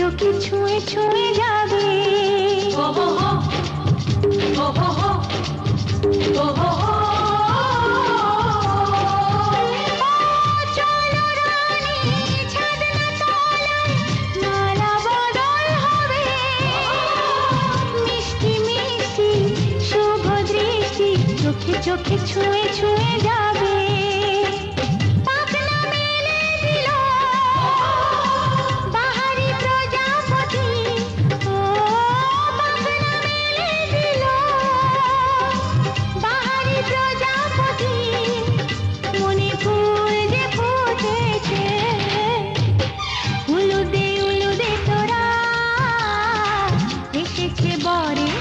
তোকে ছুঁয়ে ছুঁয়ে যাবে। ও হো হো, ও হো হো, ও হো হো। চলো রানী ছাদনা তলায়, মালা বদল হবে। মিষ্টি মিষ্টি শুভ দৃষ্টি চোখে চোখে ছুঁয়ে ছুঁয়ে যাবে।